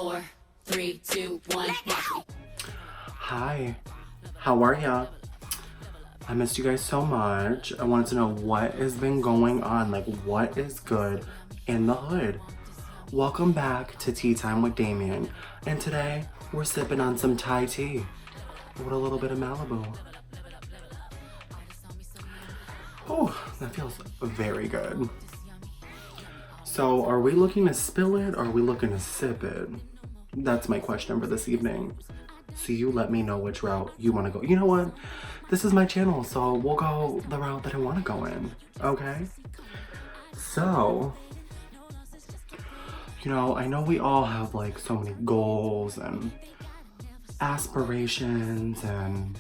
4, 3, 2, 1, watch me. Hi, how are ya? I missed you guys so much. I wanted to know what has been going on, like what is good in the hood. Welcome back to Tea Time with Damien, and today we're sipping on some Thai tea with a little bit of Malibu. Oh, that feels very good. So are we looking to spill it or are we looking to sip it? That's my question for this evening. So you let me know which route you want to go. You know what? This is my channel, so we'll go the route that I want to go in, okay? So, I know we all have like so many goals and aspirations and,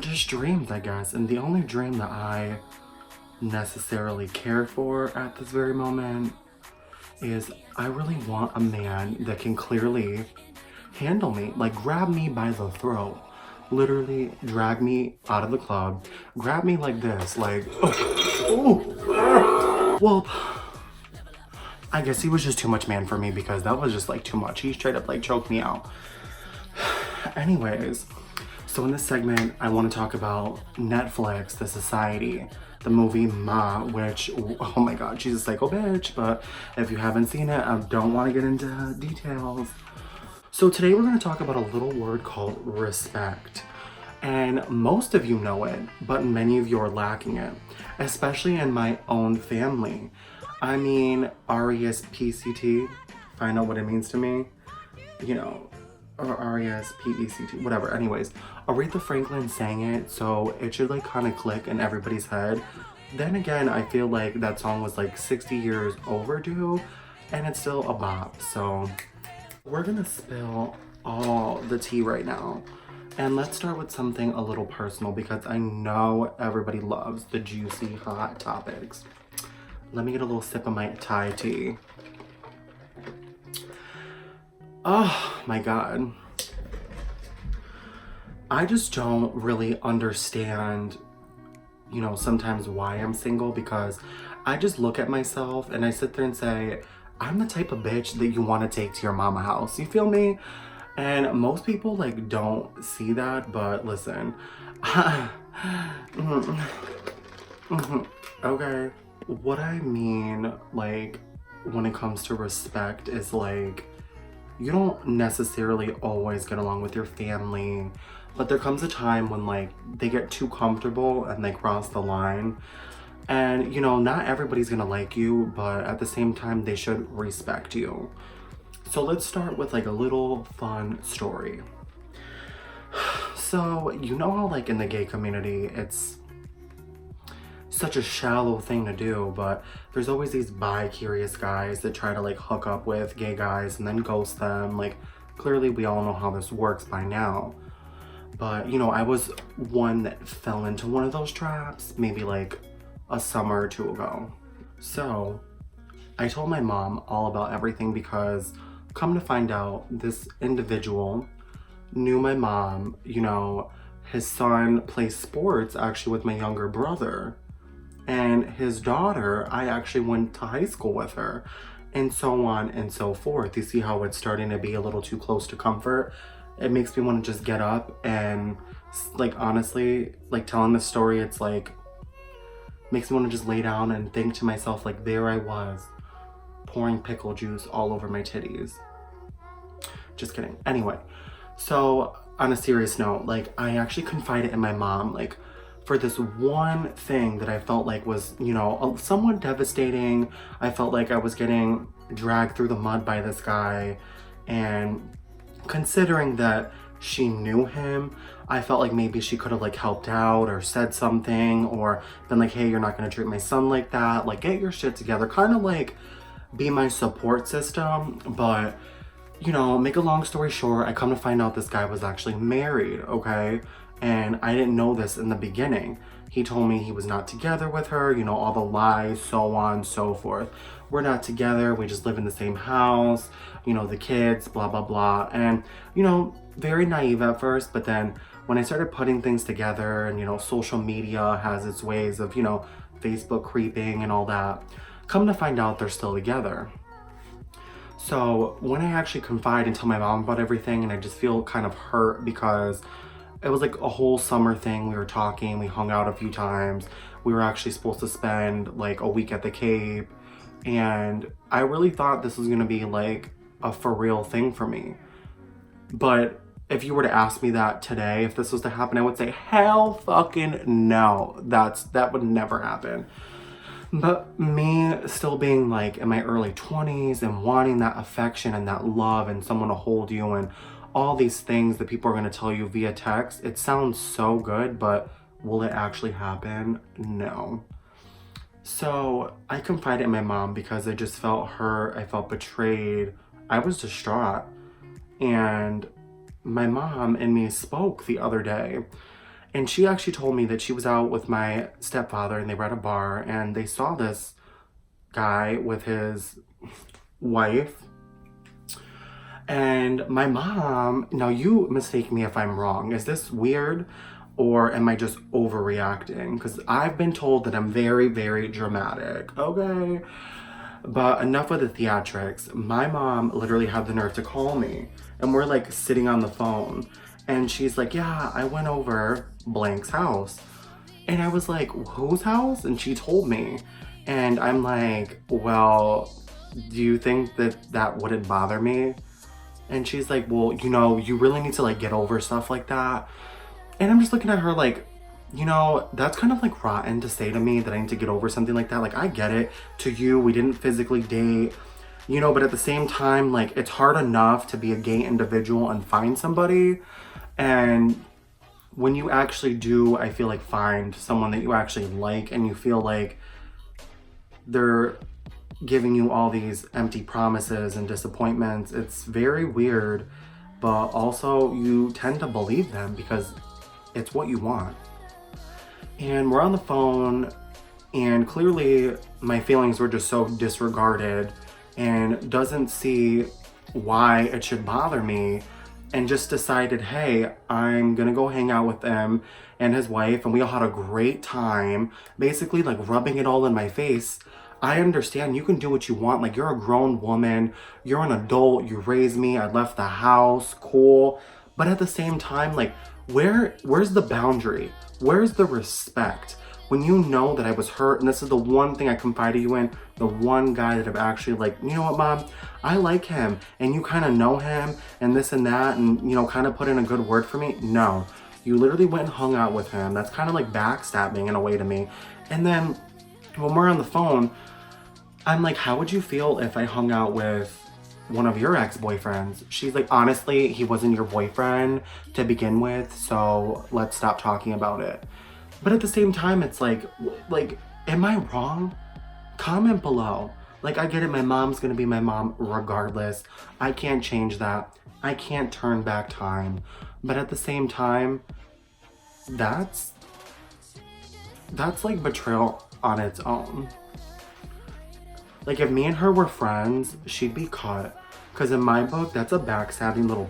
just dreams, I guess. And the only dream that I necessarily care for at this very moment is I really want a man that can clearly handle me, like grab me by the throat, literally drag me out of the club, grab me like this, like, oh. Well, I guess he was just too much man for me because that was just like too much. He straight up like choked me out. Anyways, so in this segment, I want to talk about Netflix, The Society, the movie Ma, which, oh my god, she's a psycho bitch, but if you haven't seen it, I don't want to get into details. So today we're going to talk about a little word called respect. And most of you know it, but many of you are lacking it, especially in my own family. I mean, R-E-S-P-C-T, find out what it means to me, or R-E-S-P-E-C-T, whatever. Anyways, Aretha Franklin sang it, so it should like kind of click in everybody's head. Then again, I feel like that song was like 60 years overdue, and it's still a bop, so we're gonna spill all the tea right now. And let's start with something a little personal because I know everybody loves the juicy, hot topics. Let me get a little sip of my Thai tea. Oh my god. I just don't really understand, sometimes why I'm single, because I just look at myself and I sit there and say, I'm the type of bitch that you want to take to your mama house. You feel me? And most people like don't see that, but listen. Okay. What I mean, like, when it comes to respect is like, you don't necessarily always get along with your family, but there comes a time when like they get too comfortable and they cross the line. And not everybody's gonna like you, but at the same time they should respect you. So let's start with like a little fun story. So how like in the gay community it's such a shallow thing to do, but there's always these bi-curious guys that try to like hook up with gay guys and then ghost them. Like, clearly we all know how this works by now. But I was one that fell into one of those traps maybe like a summer or two ago. So I told my mom all about everything because come to find out, this individual knew my mom. His son plays sports actually with my younger brother. And his daughter, I actually went to high school with her, and so on and so forth. You see how it's starting to be a little too close to comfort? It makes me want to just get up and, like, honestly, like, telling the story, it's like, makes me want to just lay down and think to myself, like, there I was, pouring pickle juice all over my titties. Just kidding. Anyway, so on a serious note, like, I actually confided in my mom, like, for this one thing that I felt like was, somewhat devastating. I felt like I was getting dragged through the mud by this guy, and considering that she knew him, I felt like maybe she could have like helped out or said something or been like, hey, you're not gonna treat my son like that, like get your shit together, kind of like be my support system. But make a long story short, I come to find out this guy was actually married, okay? And I didn't know this in the beginning. He told me he was not together with her, all the lies, so on, so forth. We're not together, we just live in the same house, the kids, blah, blah, blah. And, very naive at first, but then when I started putting things together and, social media has its ways of, Facebook creeping and all that, come to find out they're still together. So when I actually confide and tell my mom about everything, and I just feel kind of hurt because it was like a whole summer thing. We were talking, we hung out a few times. We were actually supposed to spend like a week at the Cape. And I really thought this was gonna be like a for real thing for me. But if you were to ask me that today, if this was to happen, I would say, hell fucking no. That would never happen. But me still being like in my early 20s and wanting that affection and that love and someone to hold you and all these things that people are going to tell you via text, it sounds so good, but will it actually happen? No. So I confided in my mom because I just felt hurt. I felt betrayed. I was distraught. And my mom and me spoke the other day. And she actually told me that she was out with my stepfather and they were at a bar and they saw this guy with his wife. And my mom, now you mistake me if I'm wrong. Is this weird or am I just overreacting? Because I've been told that I'm very, very dramatic. Okay. But enough of the theatrics. My mom literally had the nerve to call me and we're like sitting on the phone. And she's like, yeah, I went over blank's house. And I was like, whose house? And she told me. And I'm like, well, do you think that that wouldn't bother me? And she's like, well, you know, you really need to like get over stuff like that. And I'm just looking at her like, you know, that's kind of like rotten to say to me that I need to get over something like that. Like, I get it. To you, we didn't physically date, you know, but at the same time, like, it's hard enough to be a gay individual and find somebody. And when you actually do, I feel like, find someone that you actually like and you feel like they're giving you all these empty promises and disappointments, it's very weird, but also you tend to believe them because it's what you want. And we're on the phone and clearly my feelings were just so disregarded and doesn't see why it should bother me. And just decided, hey, I'm gonna go hang out with him and his wife, and we all had a great time, basically like rubbing it all in my face. I understand you can do what you want, like you're a grown woman, you're an adult, you raised me, I left the house, cool. But at the same time, like where's the boundary? Where's the respect? When you know that I was hurt, and this is the one thing I confided you in, the one guy that I've actually like, you know what, Mom, I like him, and you kind of know him, and this and that, and you know, kind of put in a good word for me. No, you literally went and hung out with him. That's kind of like backstabbing in a way to me. And then when we're on the phone, I'm like, how would you feel if I hung out with one of your ex-boyfriends? She's like, honestly, he wasn't your boyfriend to begin with, so let's stop talking about it. But at the same time, it's like, am I wrong? Comment below. Like, I get it, my mom's gonna be my mom regardless. I can't change that. I can't turn back time. But at the same time, that's like betrayal on its own. Like, if me and her were friends, she'd be cut. Because in my book, that's a backstabbing little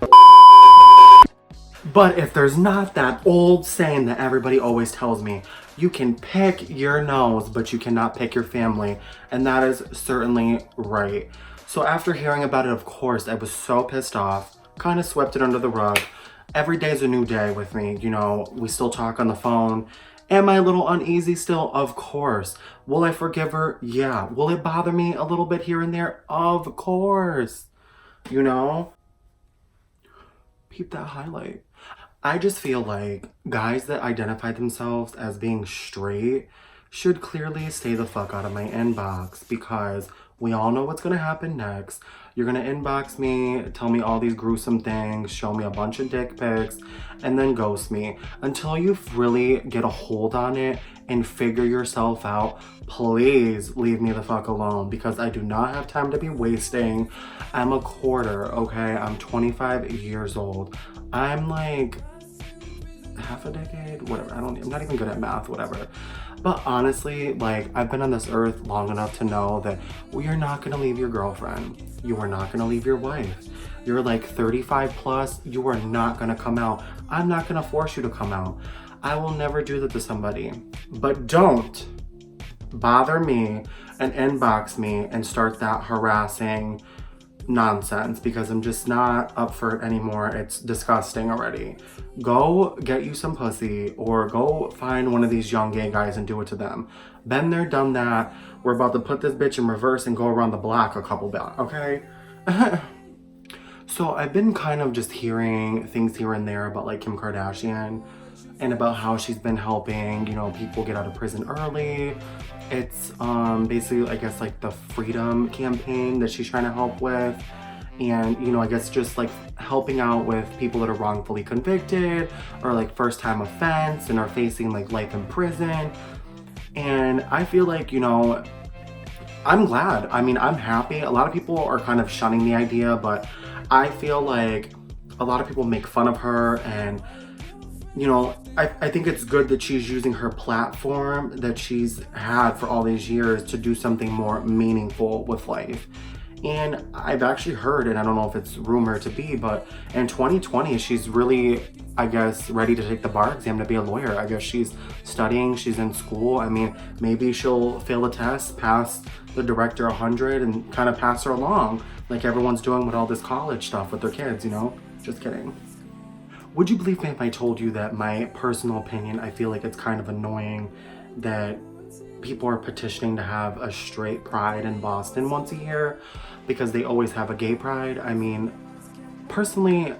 But if there's not that old saying that everybody always tells me, you can pick your nose, but you cannot pick your family. And that is certainly right. So after hearing about it, of course, I was so pissed off, kind of swept it under the rug. Every day's a new day with me. You know, we still talk on the phone. Am I a little uneasy still? Of course. Will I forgive her? Yeah. Will it bother me a little bit here and there? Of course. You know? Peep that highlight. I just feel like guys that identify themselves as being straight should clearly stay the fuck out of my inbox, because we all know what's gonna happen next. You're gonna inbox me, tell me all these gruesome things, show me a bunch of dick pics, and then ghost me. Until you really get a hold on it and figure yourself out, please leave me the fuck alone, because I do not have time to be wasting. I'm a quarter, okay? I'm 25 years old. I'm like half a decade, whatever. I'm not even good at math, whatever. But honestly, like, I've been on this earth long enough to know that you're not gonna leave your girlfriend. You are not gonna leave your wife. You're like 35 plus, you are not gonna come out. I'm not gonna force you to come out. I will never do that to somebody. But don't bother me and inbox me and start that harassing nonsense because I'm just not up for it anymore. It's disgusting already. Go get you some pussy or go find one of these young gay guys and do it to them. Been there, done that. We're about to put this bitch in reverse and go around the block a couple blocks, okay? So I've been kind of just hearing things here and there about like Kim Kardashian and about how she's been helping, you know, people get out of prison early. It's basically, I guess, like the freedom campaign that she's trying to help with. And, you know, I guess just like helping out with people that are wrongfully convicted or like first time offense and are facing like life in prison. And I feel like, you know, I'm glad. I mean, I'm happy. A lot of people are kind of shunning the idea, but I feel like a lot of people make fun of her and, you know, I think it's good that she's using her platform that she's had for all these years to do something more meaningful with life. And I've actually heard, and I don't know if it's rumored to be, but in 2020, she's really, I guess, ready to take the bar exam to be a lawyer. I guess she's studying, she's in school. I mean, maybe she'll fail the test, pass the director 100 and kind of pass her along like everyone's doing with all this college stuff with their kids, you know? Just kidding. Would you believe me if I told you that my personal opinion, I feel like it's kind of annoying that people are petitioning to have a straight pride in Boston once a year because they always have a gay pride? I mean, personally,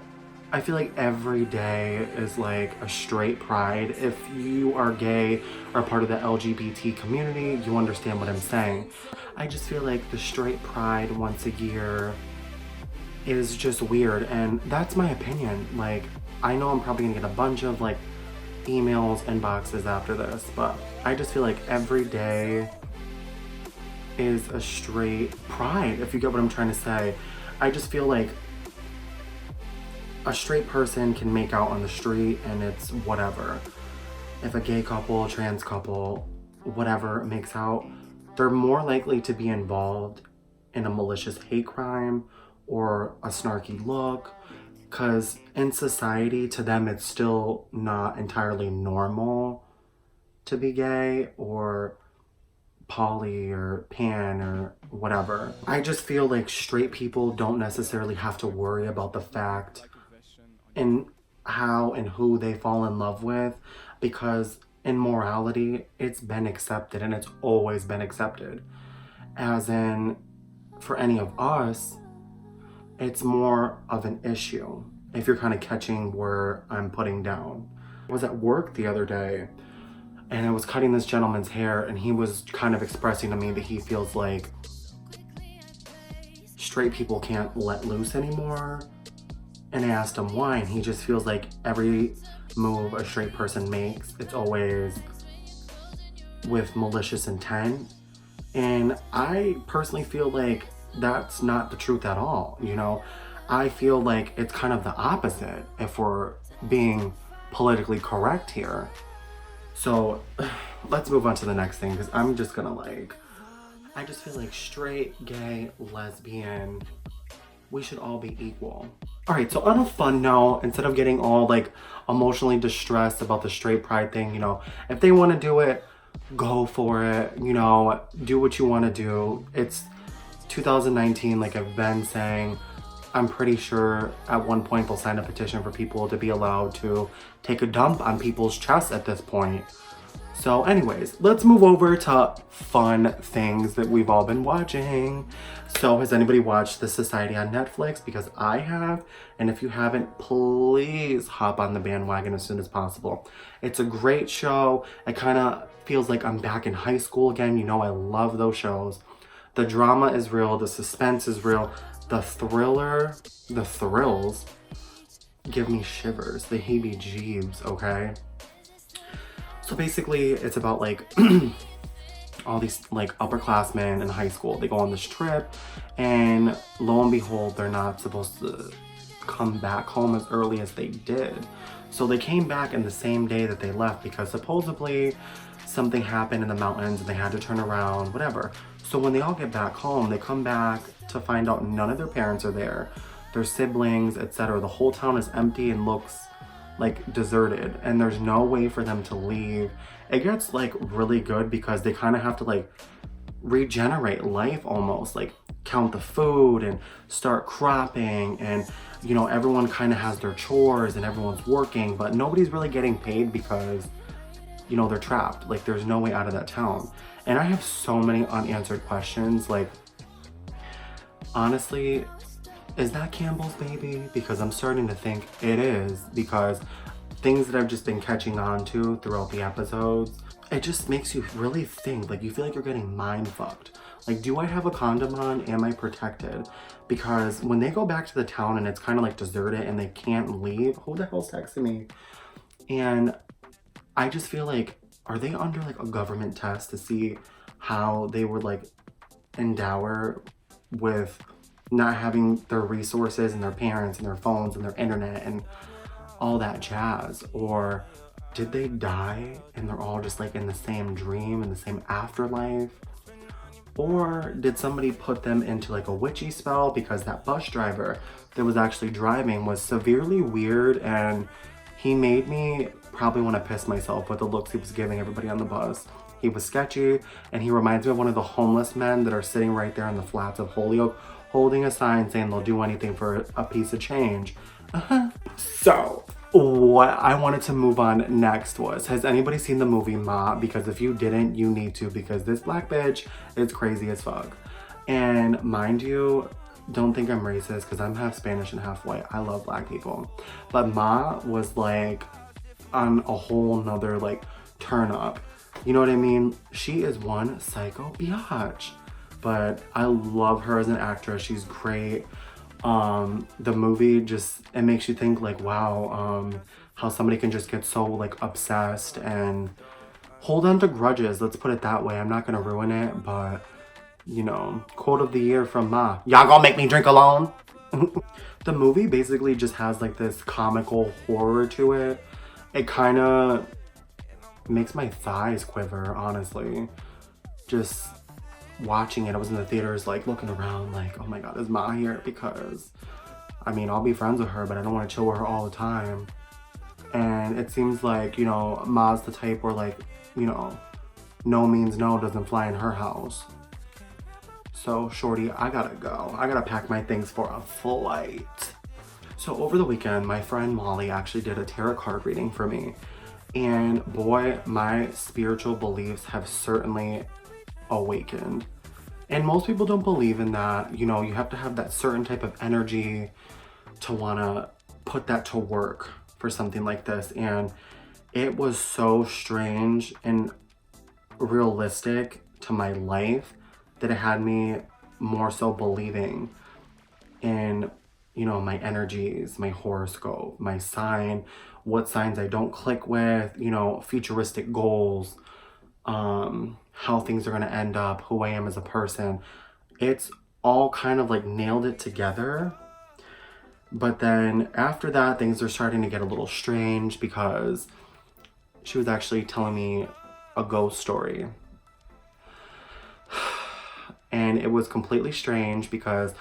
I feel like every day is like a straight pride. If you are gay or part of the LGBT community, you understand what I'm saying. I just feel like the straight pride once a year is just weird, and that's my opinion. Like, I know I'm probably gonna get a bunch of like emails, inboxes after this, but I just feel like every day is a straight pride, if you get what I'm trying to say. I just feel like a straight person can make out on the street and it's whatever. If a gay couple, trans couple, whatever makes out, they're more likely to be involved in a malicious hate crime or a snarky look, because in society, to them, it's still not entirely normal to be gay or poly or pan or whatever. I just feel like straight people don't necessarily have to worry about the fact and how and who they fall in love with, because in morality, it's been accepted and it's always been accepted. As in, for any of us, it's more of an issue, if you're kind of catching where I'm putting down. I was at work the other day and I was cutting this gentleman's hair and he was kind of expressing to me that he feels like straight people can't let loose anymore. And I asked him why, and he just feels like every move a straight person makes, it's always with malicious intent. And I personally feel like that's not the truth at all, you know? I feel like it's kind of the opposite, if we're being politically correct here. So let's move on to the next thing, because I'm just gonna like, I just feel like straight, gay, lesbian, we should all be equal. All right, so on a fun note, instead of getting all like emotionally distressed about the straight pride thing, you know, if they want to do it, go for it, you know, do what you want to do. It's 2019, like I've been saying. I'm pretty sure at one point they'll sign a petition for people to be allowed to take a dump on people's chests at this point. So anyways, let's move over to fun things that we've all been watching. So has anybody watched This Society on Netflix? Because I have, and if you haven't, please hop on the bandwagon as soon as possible. It's a great show. It kind of feels like I'm back in high school again. You know, I love those shows. The drama is real, the suspense is real, the thriller, the thrills give me shivers, the heebie-jeebs, okay? So basically, it's about like all these like upperclassmen in high school. They go on this trip, and lo and behold, they're not supposed to come back home as early as they did. So they came back in the same day that they left because supposedly something happened in the mountains and they had to turn around, whatever. So when they all get back home, they come back to find out none of their parents are there, their siblings, etc. The whole town is empty and looks like deserted, and there's no way for them to leave. It gets like really good because they kind of have to like regenerate life almost. Like count the food and start cropping, and you know, everyone kind of has their chores and everyone's working, but nobody's really getting paid because, you know, they're trapped. Like, there's no way out of that town. And I have so many unanswered questions. Like, honestly, is that Campbell's baby? Because I'm starting to think it is, because things that I've just been catching on to throughout the episodes, it just makes you really think. Like, you feel like you're getting mind fucked. Like, do I have a condom on? Am I protected? Because when they go back to the town and it's kind of like deserted and they can't leave, who the hell's texting me? And I just feel like, are they under like a government test to see how they would like endow her with not having their resources and their parents and their phones and their internet and all that jazz? Or did they die and they're all just like in the same dream, in the same afterlife? Or did somebody put them into like a witchy spell, because that bus driver that was actually driving was severely weird, and he made me probably want to piss myself with the looks he was giving everybody on the bus. He was sketchy, and he reminds me of one of the homeless men that are sitting right there in the flats of Holyoke, holding a sign saying they'll do anything for a piece of change. So, what I wanted to move on next was, has anybody seen the movie Ma? Because if you didn't, you need to, because this black bitch is crazy as fuck. And mind you, don't think I'm racist, because I'm half Spanish and half white. I love black people. But Ma was like on a whole nother like turn up. You know what I mean? She is one psycho biatch. But I love her as an actress. She's great. The movie just, it makes you think like, wow, how somebody can just get so like obsessed and hold on to grudges. Let's put it that way. I'm not gonna ruin it, but you know, quote of the year from Ma: y'all gonna make me drink alone? The movie basically just has like this comical horror to it. It kind of makes my thighs quiver, honestly. Just watching it, I was in the theaters like looking around like, oh my god, is Ma here? Because I mean, I'll be friends with her, but I don't want to chill with her all the time. And it seems like, you know, Ma's the type where like, you know, no means no doesn't fly in her house. So shorty, I gotta go. I gotta pack my things for a flight. So over the weekend, my friend Molly actually did a tarot card reading for me. And boy, my spiritual beliefs have certainly awakened. And most people don't believe in that. You know, you have to have that certain type of energy to want to put that to work for something like this. And it was so strange and realistic to my life that it had me more so believing in, you know, my energies, my horoscope, my sign, what signs I don't click with, you know, futuristic goals, how things are going to end up, who I am as a person. It's all kind of like nailed it together. But then after that, things are starting to get a little strange, because she was actually telling me a ghost story. And it was completely strange, because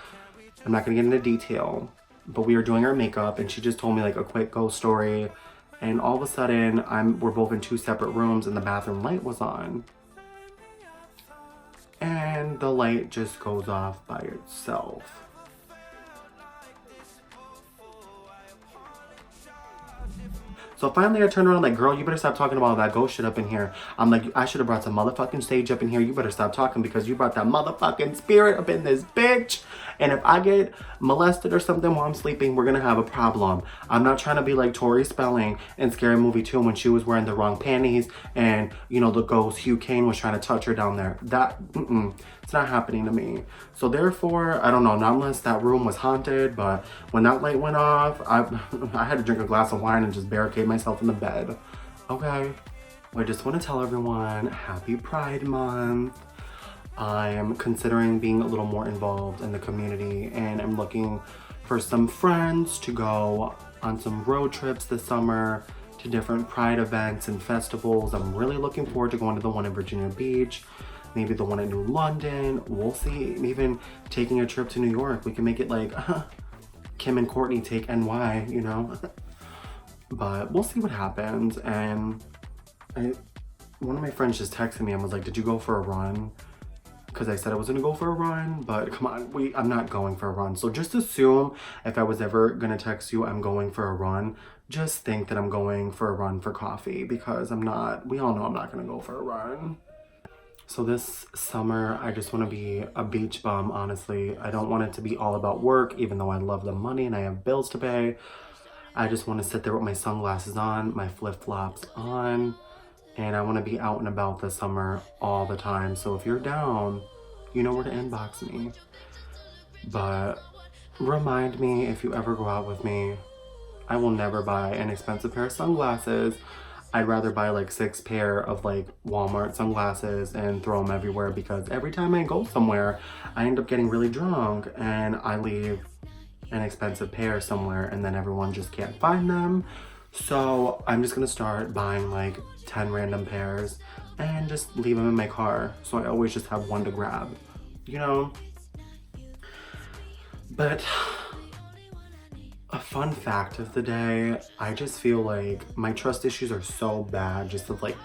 I'm not going to get into detail, but we were doing our makeup and she just told me like a quick ghost story. And all of a sudden, we're both in 2 separate rooms and the bathroom light was on. And the light just goes off by itself. So finally I turned around like, girl, you better stop talking about that ghost shit up in here. I'm like, I should have brought some motherfucking sage up in here. You better stop talking, because you brought that motherfucking spirit up in this bitch. And if I get molested or something while I'm sleeping, we're gonna have a problem. I'm not trying to be like Tori Spelling in Scary Movie 2 when she was wearing the wrong panties and, you know, the ghost Hugh Kane was trying to touch her down there. It's not happening to me. So therefore, I don't know, not unless that room was haunted, but when that light went off, I had to drink a glass of wine and just barricade myself in the bed. Okay. I just want to tell everyone, happy Pride Month. I'm considering being a little more involved in the community, and I'm looking for some friends to go on some road trips this summer to different Pride events and festivals. I'm really looking forward to going to the one in Virginia Beach, maybe the one in New London. We'll see. Even taking a trip to New York. We can make it like Kim and Courtney take NY, you know? But we'll see what happens. And one of my friends just texted me and was like, did you go for a run? because I said I was gonna go for a run, but come on, I'm not going for a run. So just assume if I was ever gonna text you I'm going for a run, just think that I'm going for a run for coffee, because I'm not, we all know I'm not gonna go for a run. So this summer, I just want to be a beach bum, honestly. I don't want it to be all about work, even though I love the money and I have bills to pay. I just want to sit there with my sunglasses on, my flip-flops on, and I want to be out and about this summer all the time. So if you're down, you know where to inbox me. But remind me if you ever go out with me. I will never buy an expensive pair of sunglasses. I'd rather buy like 6 pair of like Walmart sunglasses and throw them everywhere, because every time I go somewhere, I end up getting really drunk and I leave an expensive pair somewhere and then everyone just can't find them. So I'm just gonna start buying like 10 random pairs and just leave them in my car. So I always just have one to grab, you know? But a fun fact of the day, I just feel like my trust issues are so bad, just of like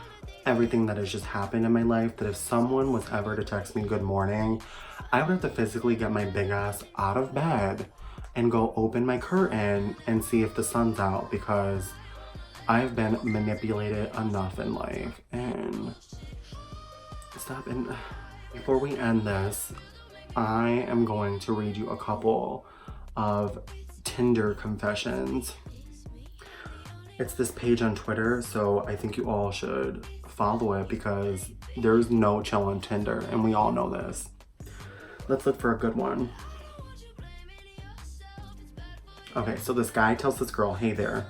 everything that has just happened in my life, that if someone was ever to text me good morning, I would have to physically get my big ass out of bed and go open my curtain and see if the sun's out, because I've been manipulated enough in life. And stop. And before we end this, I am going to read you a couple of Tinder confessions. It's this page on Twitter, so I think you all should follow it, because there's no chill on Tinder and we all know this. Let's look for a good one. Okay, so this guy tells this girl, "Hey there.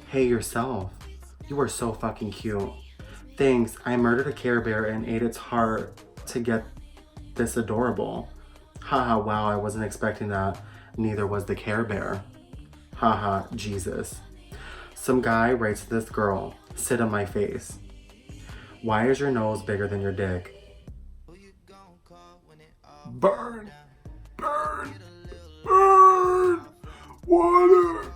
Hey yourself. You are so fucking cute. Thanks, I murdered a Care Bear and ate its heart to get this adorable. Haha, wow, I wasn't expecting that. Neither was the Care Bear. Haha, Jesus." Some guy writes to this girl, "Sit on my face. Why is your nose bigger than your dick?" Burn, burn, burn. Water,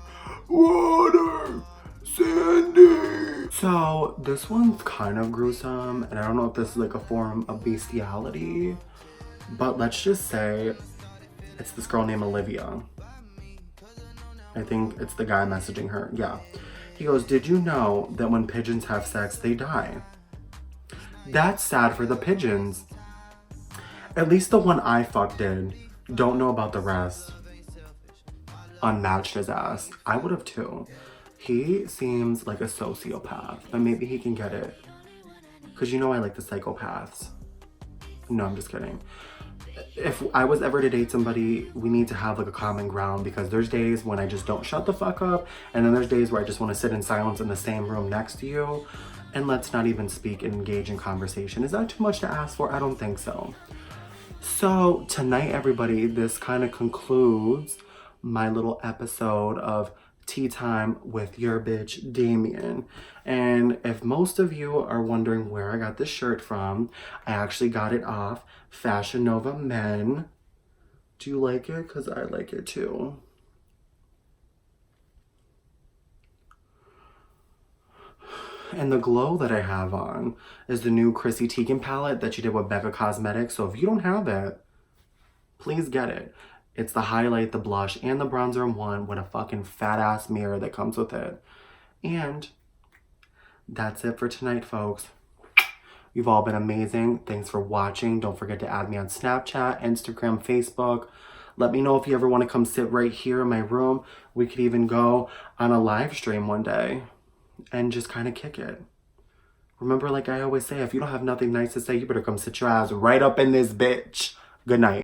water, Sandy. So this one's kind of gruesome, and I don't know if this is like a form of bestiality, but let's just say it's this girl named Olivia. I think it's the guy messaging her. Yeah. He goes, "Did you know that when pigeons have sex, they die? That's sad for the pigeons. At least the one I fucked did. Don't know about the rest." Unmatched his ass. I would have too. He seems like a sociopath, but maybe he can get it. Because you know I like the psychopaths. No, I'm just kidding. If I was ever to date somebody, we need to have like a common ground, because there's days when I just don't shut the fuck up, and then there's days where I just want to sit in silence in the same room next to you, and let's not even speak and engage in conversation. Is that too much to ask for? I don't think so. So tonight, everybody, this kind of concludes my little episode of Tea Time with your bitch, Damian. And if most of you are wondering where I got this shirt from, I actually got it off Fashion Nova Men. Do you like it? Because I like it too. And the glow that I have on is the new Chrissy Teigen palette that she did with Becca Cosmetics. So if you don't have it, please get it. It's the highlight, the blush, and the bronzer in one, with a fucking fat ass mirror that comes with it. And that's it for tonight, folks. You've all been amazing. Thanks for watching. Don't forget to add me on Snapchat, Instagram, Facebook. Let me know if you ever want to come sit right here in my room. We could even go on a live stream one day and just kind of kick it. Remember, like I always say, if you don't have nothing nice to say, you better come sit your ass right up in this bitch. Good night.